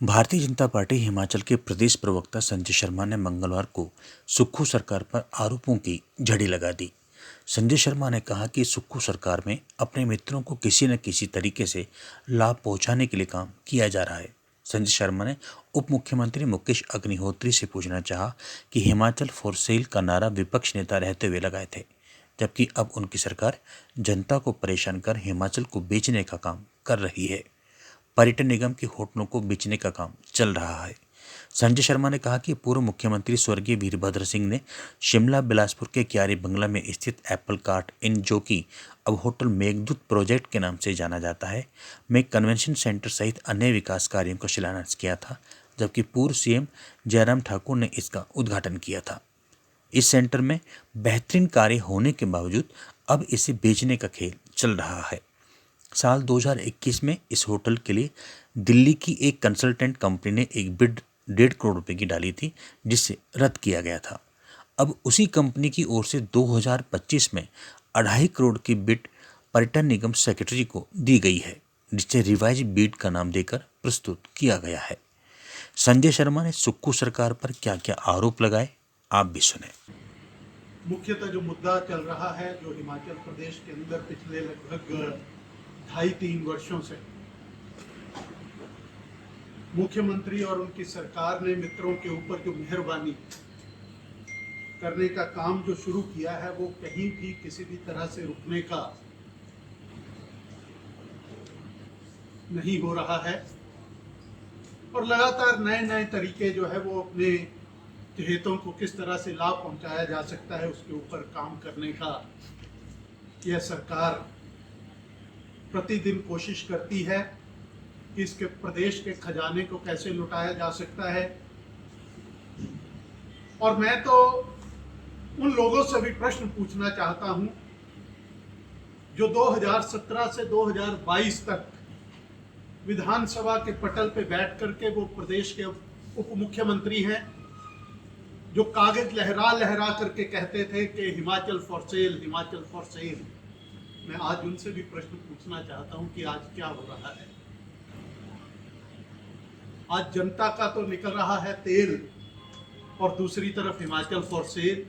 Bharatiya Janata party Himachal के प्रदेश प्रवक्ता संजय शर्मा ने मंगलवार को सुक्खू सरकार पर आरोपों की झड़ी लगा दी। संजय शर्मा ने कहा कि सुक्खू सरकार में अपने मित्रों को किसी न किसी तरीके से लाभ पहुंचाने के लिए काम किया जा रहा है। संजय शर्मा ने उप मुख्यमंत्री मुकेश अग्निहोत्री से पूछना चाहा कि हिमाचल फॉर सेल का नारा विपक्ष नेता रहते हुए लगाए थे, जबकि अब उनकी सरकार जनता को परेशान कर हिमाचल को बेचने का काम कर रही है। पर्यटन निगम के होटलों को बेचने का काम चल रहा है। संजय शर्मा ने कहा कि पूर्व मुख्यमंत्री स्वर्गीय वीरभद्र सिंह ने शिमला बिलासपुर के क्यारी बंगला में स्थित एप्पल कार्ट इन, जो कि अब होटल मेघदूत प्रोजेक्ट के नाम से जाना जाता है, में कन्वेंशन सेंटर सहित अन्य विकास कार्यों का शिलान्यास किया था, जबकि पूर्व सीएम जयराम ठाकुर ने इसका उद्घाटन किया था। इस सेंटर में बेहतरीन कार्य होने के बावजूद अब इसे बेचने का खेल चल रहा है। साल 2021 में इस होटल के लिए दिल्ली की एक कंसल्टेंट कंपनी ने एक बिड 1.5 करोड़ रुपए की डाली थी, जिसे रद्द किया गया था। अब उसी कंपनी की ओर से 2025 में 2.5 करोड़ की बिड पर्यटन निगम सेक्रेटरी को दी गई है, जिसे रिवाइज बिड का नाम देकर प्रस्तुत किया गया है। संजय शर्मा ने सुक्खू सरकार पर क्या क्या आरोप लगाए, आप भी सुने। मुख्यतः जो मुद्दा चल रहा है, जो हिमाचल प्रदेश के अंदर पिछले लगभग 2.5-3 वर्षों से मुख्यमंत्री और उनकी सरकार ने मित्रों के ऊपर जो मेहरबानी करने का काम जो शुरू किया है, वो कहीं भी किसी भी तरह से रुकने का नहीं हो रहा है। और लगातार नए नए तरीके जो है वो अपने हितों को किस तरह से लाभ पहुंचाया जा सकता है, उसके ऊपर काम करने का यह सरकार प्रतिदिन कोशिश करती है कि इसके प्रदेश के खजाने को कैसे लुटाया जा सकता है। और मैं तो उन लोगों से भी प्रश्न पूछना चाहता हूं जो 2017 से 2022 तक विधानसभा के पटल पे बैठ करके वो प्रदेश के उप मुख्यमंत्री हैं, जो कागज लहरा लहरा करके कहते थे कि Himachal for sale, Himachal for sale. मैं आज उनसे भी प्रश्न पूछना चाहता हूं कि आज क्या हो रहा है। आज जनता का तो निकल रहा है तेल और दूसरी तरफ हिमाचल फॉर सेल।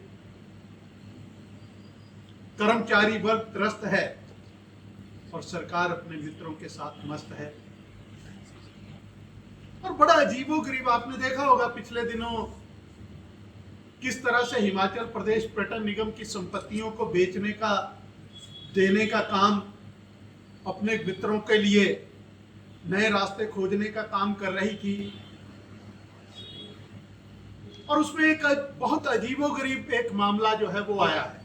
कर्मचारी वर्ग त्रस्त है और सरकार अपने मित्रों के साथ मस्त है। और बड़ा अजीबोगरीब आपने देखा होगा पिछले दिनों किस तरह से हिमाचल प्रदेश पर्यटन निगम की संपत्तियों को बेचने का, देने का काम, अपने मित्रों के लिए नए रास्ते खोजने का काम कर रही थी। और उसमें एक बहुत अजीबोगरीब एक मामला जो है वो आया है।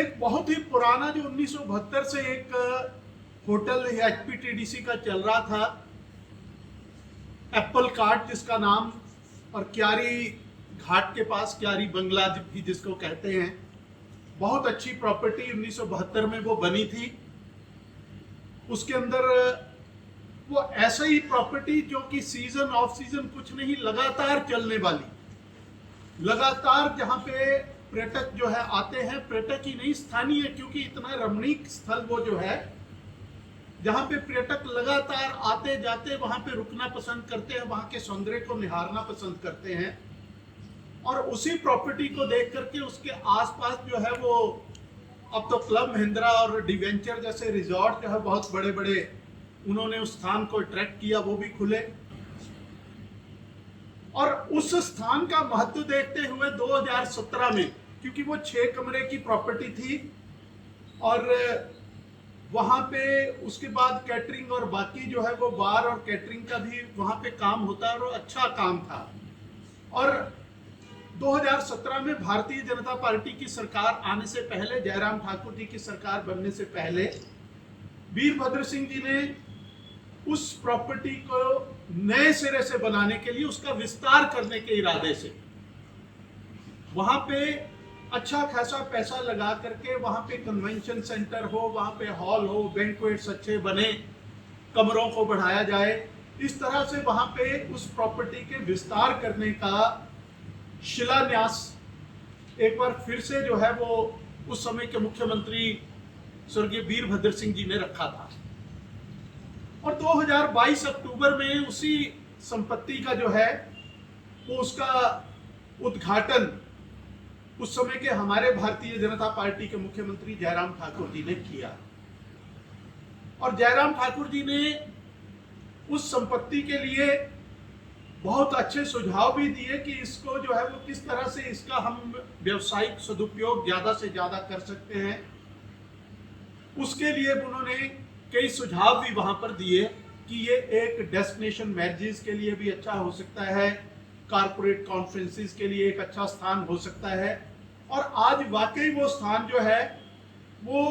एक बहुत ही पुराना जो 1972 से एक होटल एचपीटीडीसी का चल रहा था, एप्पल कार्ट जिसका नाम, और क्यारी घाट के पास क्यारी बंगला भी जिसको कहते हैं, बहुत अच्छी प्रॉपर्टी 1972 में वो बनी थी। उसके अंदर वो ऐसा ही प्रॉपर्टी जो कि सीजन ऑफ सीजन कुछ नहीं, लगातार चलने वाली, लगातार जहां पे पर्यटक जो है आते हैं, पर्यटक ही नहीं स्थानीय, क्योंकि इतना रमणीक स्थल वो जो है जहां पे पर्यटक लगातार आते जाते वहां पे रुकना पसंद करते हैं, वहां के सौंदर्य को निहारना पसंद करते हैं। और उसी प्रॉपर्टी को देख करके उसके आसपास जो है वो अब तो क्लब महिंद्रा और डिवेंचर जैसे रिजॉर्ट जो है बहुत बड़े बड़े उन्होंने उस स्थान को अट्रैक्ट किया, वो भी खुले। और उस स्थान का महत्व देखते हुए 2017 में, क्योंकि वो 6 कमरे की प्रॉपर्टी थी और वहां पे उसके बाद कैटरिंग और बाकी जो है वो बार और कैटरिंग का भी वहां पे काम होता है और अच्छा काम था। और 2017 में भारतीय जनता पार्टी की सरकार आने से पहले, जयराम ठाकुर जी की सरकार बनने से पहले, वीरभद्र सिंह जी ने उस प्रॉपर्टी को नए सिरे से बनाने के लिए, उसका विस्तार करने के इरादे से वहां पे अच्छा खासा पैसा लगा करके वहां पे कन्वेंशन सेंटर हो, वहां पे हॉल हो, बैंक्वेट्स अच्छे बने, कमरों को बढ़ाया जाए, इस तरह से वहां पे उस प्रॉपर्टी के विस्तार करने का शिलान्यास एक बार फिर से जो है वो उस समय के मुख्यमंत्री स्वर्गीय वीरभद्र सिंह जी ने रखा था। और 2022 अक्टूबर में उसी संपत्ति का जो है वो उसका उद्घाटन उस समय के हमारे भारतीय जनता पार्टी के मुख्यमंत्री जयराम ठाकुर जी ने किया। और जयराम ठाकुर जी ने उस संपत्ति के लिए बहुत अच्छे सुझाव भी दिए कि इसको जो है वो किस तरह से इसका हम व्यवसायिक सदुपयोग ज्यादा से ज्यादा कर सकते हैं। उसके लिए उन्होंने कई सुझाव भी वहां पर दिए कि ये एक डेस्टिनेशन मैरिजेस के लिए भी अच्छा हो सकता है, कारपोरेट कॉन्फ्रेंसेस के लिए एक अच्छा स्थान हो सकता है। और आज वाकई वो स्थान जो है वो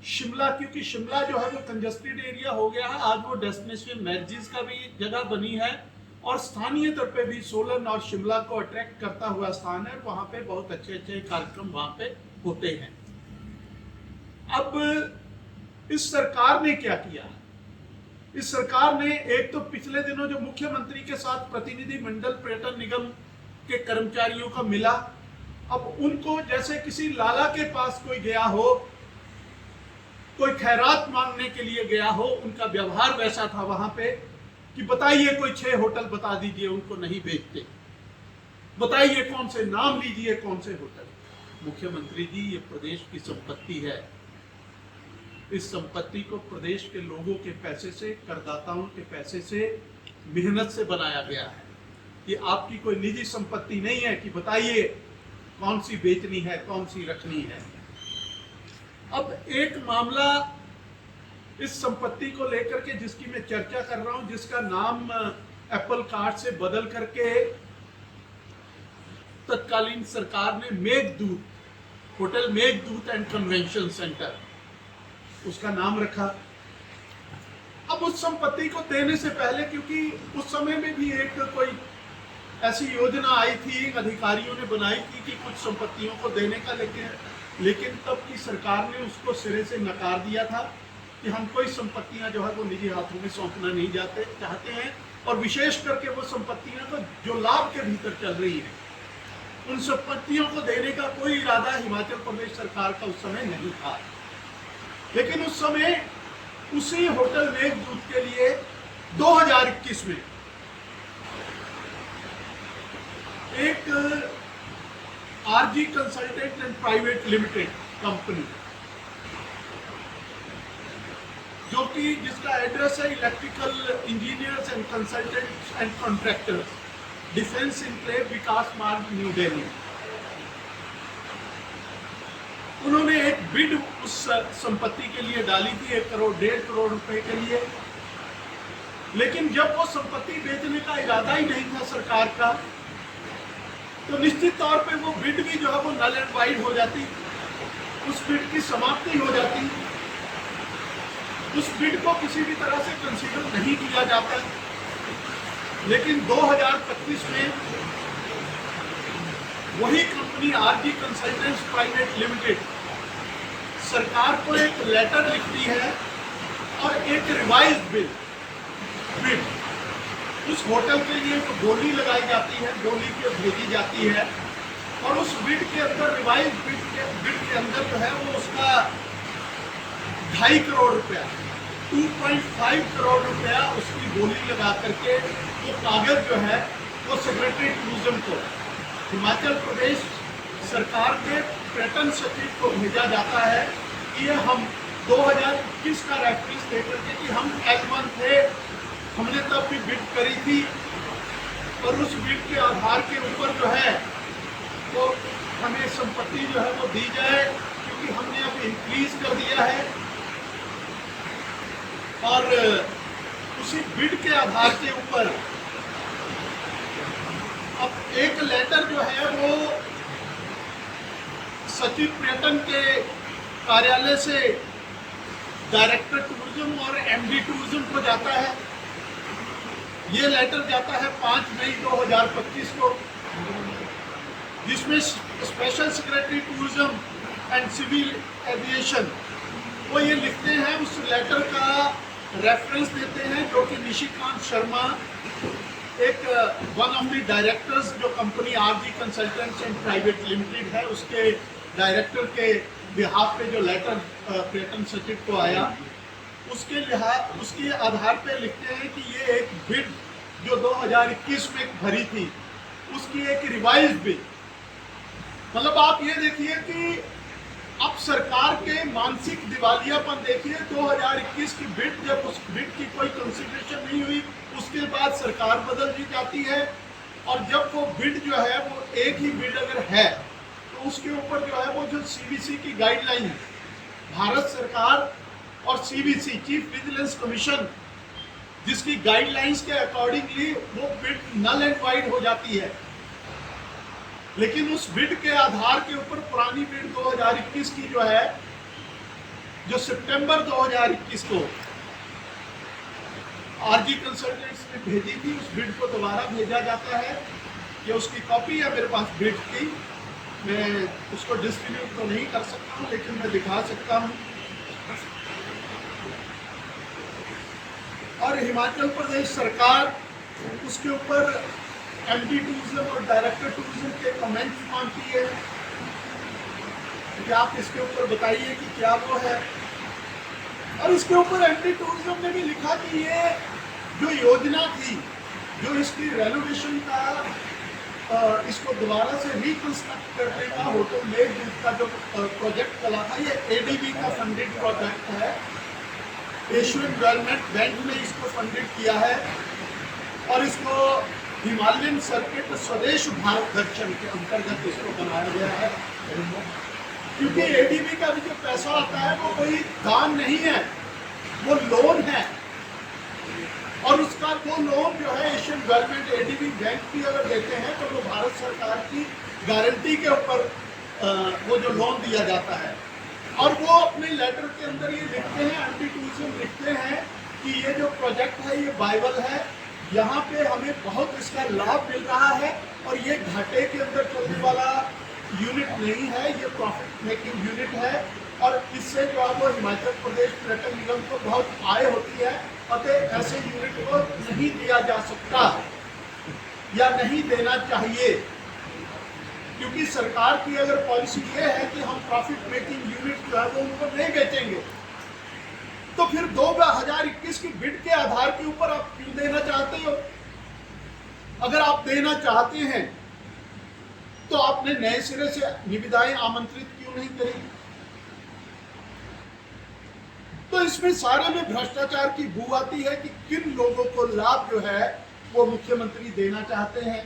शिमला, क्योंकि शिमला जो है वो कंजस्टेड एरिया हो गया है, आज वो डेस्टिनेशन मैरिजेस का भी जगह बनी है और स्थानीय तौर पे भी सोलन और शिमला को अट्रैक्ट करता हुआ स्थान है। वहां पे बहुत अच्छे अच्छे कार्यक्रम वहां पे होते हैं। अब इस सरकार ने क्या किया? इस सरकार ने एक तो पिछले दिनों जो मुख्यमंत्री के साथ प्रतिनिधि मंडल पर्यटन निगम के कर्मचारियों का मिला, अब उनको जैसे किसी लाला के पास कोई गया हो, कोई खैरात मांगने के लिए गया हो, उनका व्यवहार वैसा था वहां पे कि बताइए कोई 6 होटल बता दीजिए, उनको नहीं बेचते, बताइए कौन से, नाम लीजिए कौन से होटल। मुख्यमंत्री जी, ये प्रदेश की संपत्ति है, इस संपत्ति को प्रदेश के लोगों के पैसे से, करदाताओं के पैसे से, मेहनत से बनाया गया है। ये आपकी कोई निजी संपत्ति नहीं है कि बताइए कौन सी बेचनी है, कौन सी रखनी है। अब एक मामला इस संपत्ति को लेकर के जिसकी मैं चर्चा कर रहा हूं, जिसका नाम एप्पल कार्ट से बदल करके तत्कालीन सरकार ने Meghdoot, hotel Meghdoot and convention centre, उसका नाम रखा। अब उस संपत्ति को देने से पहले, क्योंकि उस समय में भी एक कोई ऐसी योजना आई थी, अधिकारियों ने बनाई थी कि कुछ संपत्तियों को देने का, लेकिन तब की सरकार ने उसको सिरे से नकार दिया था कि हम कोई संपत्तियां जो है वो निजी हाथों में सौंपना नहीं चाहते हैं, और विशेष करके वो संपत्तियां तो जो लाभ के भीतर चल रही हैं, उन संपत्तियों को देने का कोई इरादा हिमाचल प्रदेश सरकार का उस समय नहीं था। लेकिन उस समय उसी होटल मेघदूत के लिए 2021 में एक RG consultant and private limited company, जो कि जिसका एड्रेस है electrical engineers and consultants and contractors, defence enclave, Vikas Marg, New Delhi, उन्होंने एक बिड उस संपत्ति के लिए डाली थी 1 करोड़ 1.5 करोड़ रुपए के लिए। लेकिन जब वो संपत्ति बेचने का इरादा ही नहीं था सरकार का, तो निश्चित तौर पे वो बिड भी जो है वो नल एंड वाइड हो जाती, उस बिड की समाप्ति हो जाती, उस बिड को किसी भी तरह से कंसीडर नहीं किया जाता। लेकिन 2025 में वही company RG consultants private limited सरकार को एक लेटर लिखती है और एक रिवाइज बिड उस होटल के लिए तो बोली लगाई जाती है, बोली पे भेजी जाती है, और उस बिड के अंदर, रिवाइज बिड के अंदर जो है वो उसका 2.5 करोड़ रुपया, 2.5 करोड़ रुपया उसकी बोली लगा करके वो कागज जो है वो सेक्रेटरी टूरिज्म को, हिमाचल प्रदेश सरकार के पर्यटन सचिव को भेजा जाता है कि ये हम 2021 का रेफरेंस देकर के कि हम एलमन थे, हमने तब भी बिड करी थी, और उस बिड के आधार के ऊपर जो है वो हमें संपत्ति जो है वो दी जाए, क्योंकि हमने अब इंक्रीज कर दिया है। और उसी बिड के आधार के ऊपर अब एक लेटर जो है वो सचिव पर्यटन के कार्यालय से डायरेक्टर टूरिज्म और एमडी टूरिज्म को जाता है। ये लेटर जाता है 5 मई 2025 को, जिसमें special secretary tourism and civil aviation वो ये लिखते हैं, उस लेटर का रेफरेंस देते हैं, जो कि निशिकांत शर्मा, एक वन ऑफ द डायरेक्टर्स जो company RG consultants and private limited है, उसके डायरेक्टर के बिहाफ पे जो लेटर पर्यटन सचिव को आया, उसके आधार पे लिखते हैं कि ये एक बिड जो 2021 में भरी थी उसकी एक रिवाइज बिड। मतलब आप ये देखिए कि अब सरकार के मानसिक दिवालियापन देखिए। 2021 की बिड, जब उस बिड की कोई कंसिडरेशन नहीं हुई उसके बाद सरकार बदल दी जाती है, और जब वो बिड जो है वो एक ही बिड अगर है तो उसके ऊपर जो है वो जो सीवीसी की गाइडलाइन है, भारत सरकार और सीवीसी चीफ विजिलेंस कमीशन जिसकी गाइडलाइंस के अकॉर्डिंगली वो बिड नल एंड वाइड हो जाती है। लेकिन उस बिड के आधार के ऊपर पुरानी बिड 2021 की जो है, जो सितंबर 2021 को आरजी कंसल्टेंट्स ने भेजी थी, उस बिड को दोबारा भेजा जाता है। ये उसकी कॉपी है मेरे पास बिड की। मैं उसको डिस्ट्रीब्यूट तो नहीं कर सकता हूँ लेकिन मैं दिखा सकता हूँ। और हिमाचल प्रदेश सरकार उसके ऊपर एमडी टूरिज्म और डायरेक्टर टूरिज्म के कमेंट्स मांगती है कि आप इसके ऊपर बताइए कि क्या वो है। और इसके ऊपर एमडी टूरिज्म ने भी लिखा कि ये जो योजना थी, जो इसकी रेनोवेशन का, इसको दोबारा से रिकंस्ट्रक्ट करने का होटल मेड का जो प्रोजेक्ट चला था, ये एडीबी का फंडेड प्रोजेक्ट है। एशियन डेवलपमेंट बैंक ने इसको फंडेड किया है और इसको हिमालयन सर्किट स्वदेश भारत दर्शन के अंतर्गत इसको बनाया गया है। क्योंकि एडीबी का भी जो पैसा आता है वो कोई दान नहीं है, वो लोन है। और उसका वो लोन जो है एशियन डेवलपमेंट एडीबी बैंक की अगर देते हैं तो वो भारत सरकार की गारंटी के ऊपर वो जो लोन दिया जाता है। और वो अपने लेटर के अंदर ये लिखते हैं, एंटी टूरिज्म लिखते हैं कि ये जो प्रोजेक्ट है ये बाइबल है, यहाँ पे हमें बहुत इसका लाभ मिल रहा है और ये घाटे के अंदर चलने वाला यूनिट नहीं है, ये प्रॉफिट मेकिंग यूनिट है। और इससे जो है वो हिमाचल प्रदेश पर्यटन निगम को बहुत आय होती है। अतः ऐसे यूनिट को नहीं दिया जा सकता या नहीं देना चाहिए, क्योंकि सरकार की अगर पॉलिसी ये है कि हम प्रॉफिट मेकिंग यूनिट जो है वो उनको नहीं बेचेंगे, तो फिर 2021 की बिड के आधार के ऊपर आप क्यों देना चाहते हो? अगर आप देना चाहते हैं तो आपने नए सिरे से निविदाएं आमंत्रित क्यों नहीं करी? तो इसमें सारे में भ्रष्टाचार की बू आती है कि किन लोगों को लाभ जो है वो मुख्यमंत्री देना चाहते हैं।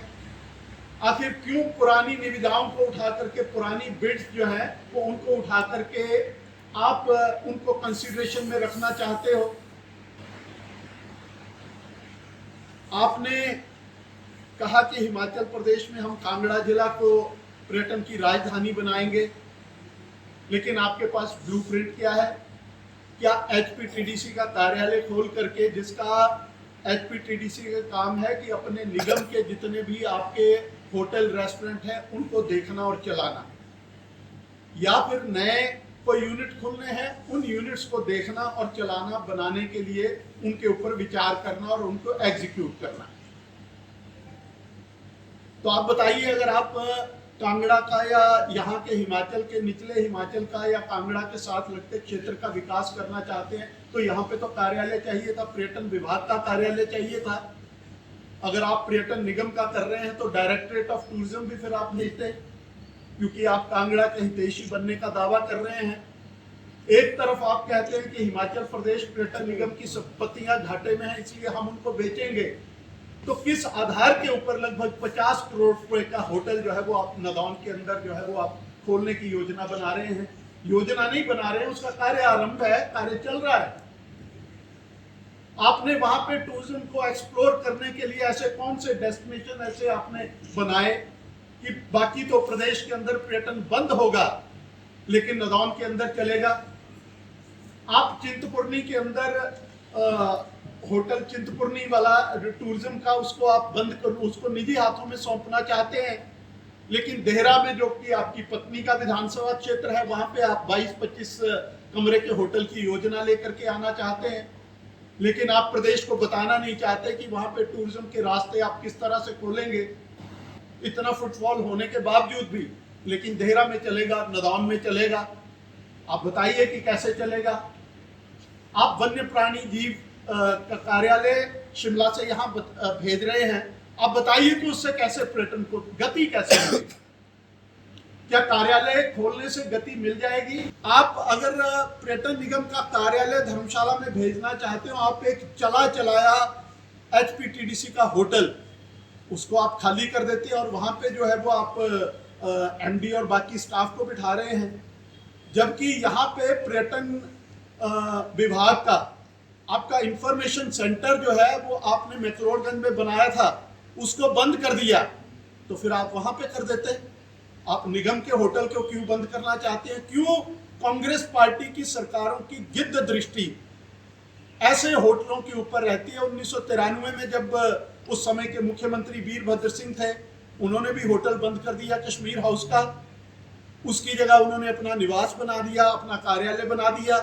आखिर क्यों पुरानी निविदाओं को उठा करके, पुरानी बिड्स जो है वो उनको उठा करके आप उनको कंसीडरेशन में रखना चाहते हो? आपने कहा कि हिमाचल प्रदेश में हम कांगड़ा जिला को पर्यटन की राजधानी बनाएंगे, लेकिन आपके पास ब्लूप्रिंट क्या है? क्या एचपीटीडीसी का कार्यालय खोल करके, जिसका एचपीटीडीसी का काम है कि अपने निगम के जितने भी आपके होटल रेस्टोरेंट हैं उनको देखना और चलाना, या फिर नए कोई यूनिट खुलने हैं उन यूनिट्स को देखना और चलाना, बनाने के लिए उनके ऊपर विचार करना और उनको एग्जीक्यूट करना। तो आप बताइए, अगर आप कांगड़ा का या यहाँ के हिमाचल के निचले हिमाचल का या कांगड़ा के साथ लगते क्षेत्र का विकास करना चाहते हैं तो यहाँ पे तो कार्यालय चाहिए था, पर्यटन विभाग का कार्यालय चाहिए था। अगर आप पर्यटन निगम का कर रहे हैं तो डायरेक्टरेट ऑफ टूरिज्म भी फिर आप भेजते, क्योंकि आप कांगड़ा के हितैषी बनने का दावा कर रहे हैं। एक तरफ आप कहते हैं कि हिमाचल प्रदेश पर्यटन निगम की संपत्तियां घाटे में है इसलिए हम उनको बेचेंगे, तो किस आधार के ऊपर लगभग 50 करोड़ रुपए का होटल जो है वो आप नदौन के अंदर जो है वो आप खोलने की योजना बना रहे हैं? योजना नहीं बना रहे हैं, उसका कार्य आरंभ है, कार्य चल रहा है। आपने वहां पे टूरिज्म को एक्सप्लोर करने के लिए ऐसे कौन से डेस्टिनेशन ऐसे आपने बनाए कि बाकी तो प्रदेश के अंदर पर्यटन बंद होगा लेकिन नदौन के अंदर चलेगा? आप चिंतपूर्णी के अंदर होटल चिंतपूर्णी वाला टूरिज्म का उसको आप बंद कर, उसको निजी हाथों में सौंपना चाहते हैं, लेकिन देहरा में जो कि आपकी पत्नी का विधानसभा क्षेत्र है वहां पे आप 22-25 कमरे के होटल की योजना लेकर के आना चाहते हैं, लेकिन आप प्रदेश को बताना नहीं चाहते कि वहां पे टूरिज्म के रास्ते आप किस तरह से खोलेंगे। इतना फुटफॉल होने के बावजूद भी, लेकिन देहरा में चलेगा, नदौन में चलेगा। आप बताइए कि कैसे चलेगा? आप वन्य प्राणी जीव का कार्यालय शिमला से यहाँ भेज रहे हैं, आप बताइए कि उससे कैसे पर्यटन को गति कैसे मिलेगी? क्या कार्यालय खोलने से गति मिल जाएगी? आप अगर पर्यटन निगम का कार्यालय धर्मशाला में भेजना चाहते हो, आप एक चला चलाया HPTDC का होटल उसको आप खाली कर देते हैं और वहां पे जो है वो आप MD और बाकी स्टाफ को बिठा रहे हैं, जबकि यहाँ पे पर्यटन विभाग का आपका इंफॉर्मेशन सेंटर जो है वो आपने मैक्लोडगंज में बनाया था, उसको बंद कर दिया, तो फिर आप वहां पे कर देते। आप निगम के होटल को क्यों बंद करना चाहते हैं? क्यों कांग्रेस पार्टी की सरकारों की गिद्ध दृष्टि ऐसे होटलों के ऊपर रहती है? 1993 में जब उस समय के मुख्यमंत्री वीरभद्र सिंह थे, उन्होंने भी होटल बंद कर दिया कश्मीर हाउस का, उसकी जगह उन्होंने अपना निवास बना दिया, अपना कार्यालय बना दिया।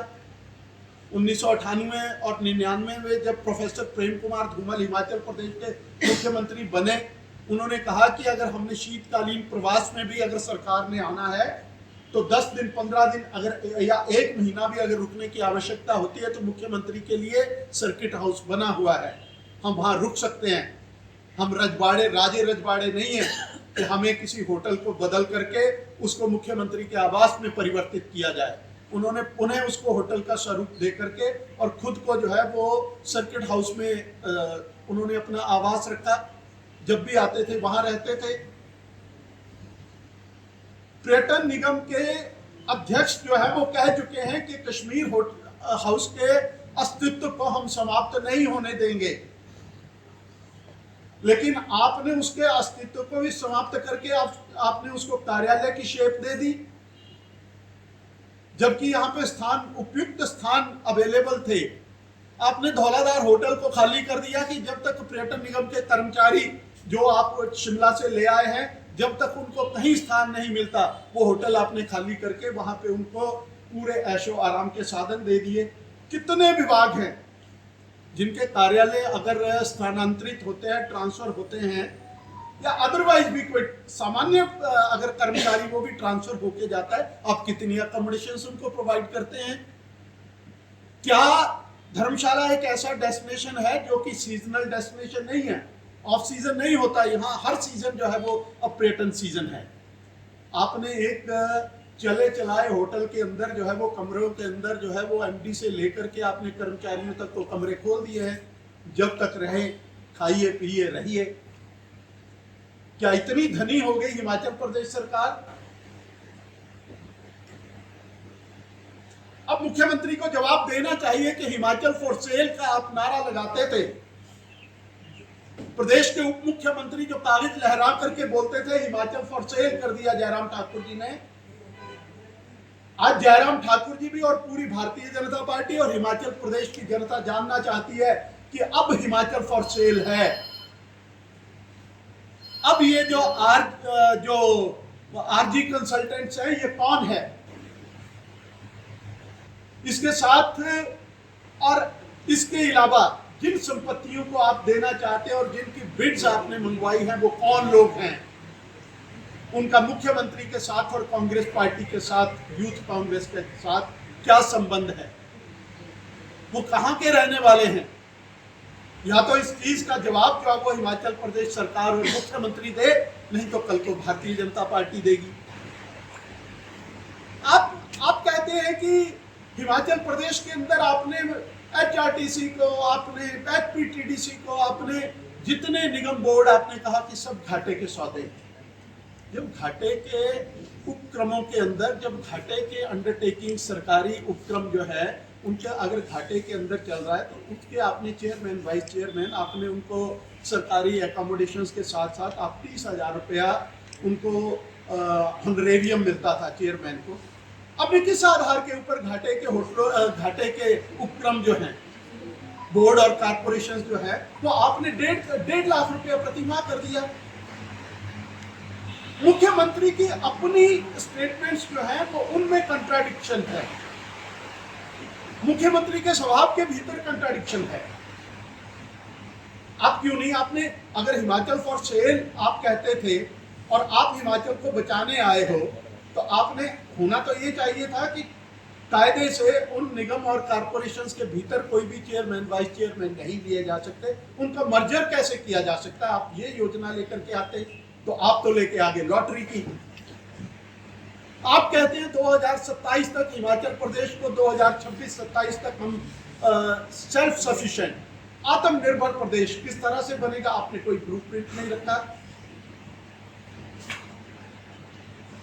1998 और 99 में जब प्रोफेसर प्रेम कुमार धूमल हिमाचल प्रदेश के मुख्यमंत्री बने, उन्होंने कहा कि अगर हमने शीतकालीन प्रवास में भी अगर सरकार ने आना है तो 10 दिन 15 दिन अगर या 1 महीना भी अगर रुकने की आवश्यकता होती है तो मुख्यमंत्री के लिए सर्किट हाउस बना हुआ है, हम वहां रुक सकते हैं। हम राजे रजवाड़े नहीं है कि हमें किसी होटल को बदल करके उसको मुख्यमंत्री के आवास में परिवर्तित किया जाए। उन्होंने पुनः उसको होटल का स्वरूप दे करके और खुद को जो है वो सर्किट हाउस में उन्होंने अपना आवास रखा, जब भी आते थे वहां रहते थे। पर्यटन निगम के अध्यक्ष जो है वो कह चुके हैं कि कश्मीर हाउस के अस्तित्व को हम समाप्त नहीं होने देंगे, लेकिन आपने उसके अस्तित्व को भी समाप्त करके आपने उसको कार्यालय की शेप दे दी, जबकि यहाँ पे उपयुक्त स्थान अवेलेबल थे। आपने धौलाधार होटल को खाली कर दिया कि जब तक पर्यटन निगम के कर्मचारी जो आप शिमला से ले आए हैं, जब तक उनको कहीं स्थान नहीं मिलता, वो होटल आपने खाली करके वहां पे उनको पूरे ऐशो आराम के साधन दे दिए। कितने विभाग हैं जिनके कार्यालय अगर स्थानांतरित होते हैं, ट्रांसफर होते हैं, या अदरवाइज भी कोई सामान्य अगर कर्मचारी वो भी ट्रांसफर होके जाता है, आप कितनी अकोमोडेशन उनको प्रोवाइड करते हैं? क्या धर्मशाला एक ऐसा डेस्टिनेशन है जो कि सीजनल डेस्टिनेशन नहीं है? ऑफ सीजन नहीं होता, यहाँ हर सीजन जो है वो अब पर्यटन सीजन है। आपने एक चले चलाए होटल के अंदर जो है वो कमरों के अंदर जो है वो MD से लेकर के आपने कर्मचारियों तक तो कमरे खोल दिए हैं, जब तक रहे खाइए पिए रहिए। क्या इतनी धनी हो गई हिमाचल प्रदेश सरकार? अब मुख्यमंत्री को जवाब देना चाहिए कि हिमाचल फॉर सेल का आप नारा लगाते थे, प्रदेश के उप मुख्यमंत्री जो कागज लहरा करके बोलते थे हिमाचल फॉर सेल कर दिया जयराम ठाकुर जी ने। आज जयराम ठाकुर जी भी और पूरी भारतीय जनता पार्टी और हिमाचल प्रदेश की जनता जानना चाहती है कि अब हिमाचल फॉर सेल है। अब ये जो RG कंसल्टेंट्स है, ये कौन है? इसके साथ और इसके अलावा जिन संपत्तियों को आप देना चाहते हैं और जिनकी बिड्स आपने मंगवाई हैं, वो कौन लोग हैं? उनका मुख्यमंत्री के साथ और कांग्रेस पार्टी के साथ, यूथ कांग्रेस के साथ क्या संबंध है? वो कहां के रहने वाले हैं? या तो इस चीज का जवाब जो है वो हिमाचल प्रदेश सरकार और मुख्यमंत्री दे, नहीं तो कल को भारतीय जनता पार्टी देगी। आप कहते हैं कि हिमाचल प्रदेश के अंदर आपने HRTC को, आपने HPTDC को, आपने जितने निगम बोर्ड आपने कहा कि सब घाटे के सौदे। जब घाटे के उपक्रमों के अंदर, जब घाटे के अंडरटेकिंग सरकारी उपक्रम जो है उनके अगर घाटे के अंदर चल रहा है तो उसके आपने चेयरमैन, वाइस चेयरमैन, आपने उनको सरकारी एकोमोडेशंस के साथ साथ आप 30,000 रुपया उनको हॉनरेरियम मिलता था चेयरमैन को। अब किस आधार के ऊपर घाटे के होटलों, घाटे के उपक्रम जो हैं, बोर्ड और कारपोरेशन जो है, वो आपने 1.5 लाख रुपया प्रतिमाह कर दिया। मुख्यमंत्री की अपनी स्टेटमेंट्स जो है वो उनमें कंट्राडिक्शन है, मुख्यमंत्री के स्वभाव के भीतर कंट्राडिक्शन है। आप क्यों नहीं, आपने अगर हिमाचल फॉर सेल आप कहते थे और आप हिमाचल को बचाने आए हो, तो आपने होना तो ये चाहिए था कि कायदे से उन निगम और कॉरपोरेशंस के भीतर कोई भी चेयरमैन वाइस चेयरमैन नहीं लिए जा सकते। उनका मर्जर कैसे किया जा सकता है? आप ये योजना लेकर के आते तो आप तो लेके आगे लॉटरी की। आप कहते हैं 2027 तक हिमाचल प्रदेश को 2026-27 तक हम सेल्फ सफिशिएंट आत्मनिर्भर प्रदेश किस तरह से बनेगा? आपने कोई ब्लूप्रिंट नहीं रखा।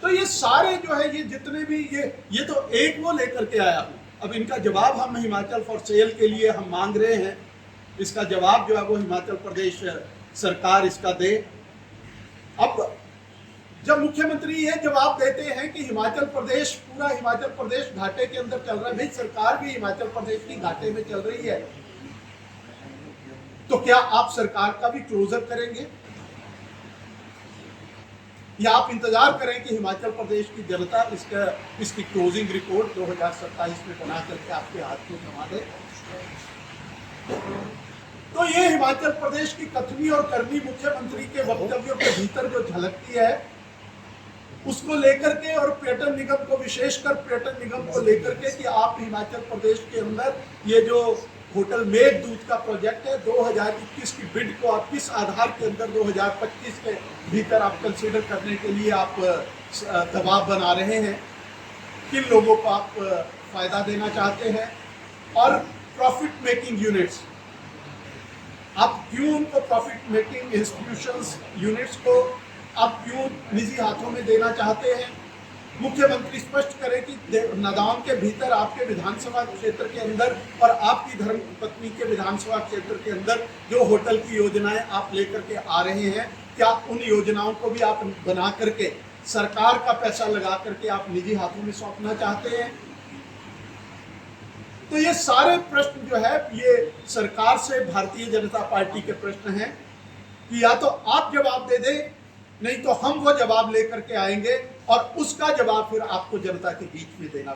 तो ये सारे जो है ये जितने भी ये तो एक वो लेकर के आया हूं। अब इनका जवाब हम हिमाचल फॉर सेल के लिए हम मांग रहे हैं। इसका जवाब जो है वो हिमाचल प्रदेश सरकार इसका दे। अब जब मुख्यमंत्री ये जवाब देते हैं कि हिमाचल प्रदेश पूरा हिमाचल प्रदेश घाटे के अंदर चल रहा है, भाई सरकार भी हिमाचल प्रदेश की घाटे में चल रही है, तो क्या आप सरकार का भी क्लोजर करेंगे या आप इंतजार करें कि हिमाचल प्रदेश की जनता इसकी क्लोजिंग रिपोर्ट 2027 में बना करके आपके हाथ में जमा दे? तो ये हिमाचल प्रदेश की कथनी और करनी मुख्यमंत्री के वक्तव्यों के भीतर जो झलकती है उसको लेकर के, और पर्यटन निगम को विशेषकर पर्यटन निगम को लेकर के कि आप हिमाचल प्रदेश के अंदर ये जो होटल मेघदूत का प्रोजेक्ट है 2021 की बिड को आप किस आधार के अंदर 2025 के भीतर आप कंसीडर करने के लिए आप दबाव बना रहे हैं, किन लोगों को आप फायदा देना चाहते हैं, और प्रॉफिट मेकिंग यूनिट्स आप क्यों उनको प्रॉफिट मेकिंग इंस्टीट्यूशंस यूनिट्स को आप क्यों निजी हाथों में देना चाहते हैं? मुख्यमंत्री स्पष्ट करें कि नदाउन के भीतर आपके विधानसभा क्षेत्र के अंदर और आपकी धर्मपत्नी के विधानसभा क्षेत्र के अंदर जो होटल की योजनाएं आप लेकर के आ रहे हैं, क्या उन योजनाओं को भी आप बना करके सरकार का पैसा लगा करके आप निजी हाथों में सौंपना चाहते हैं? तो ये सारे प्रश्न जो है ये सरकार से भारतीय जनता पार्टी के प्रश्न हैं कि या तो आप जवाब दे दें, नहीं तो हम वो जवाब लेकर के आएंगे और उसका जवाब फिर आपको जनता के बीच में देना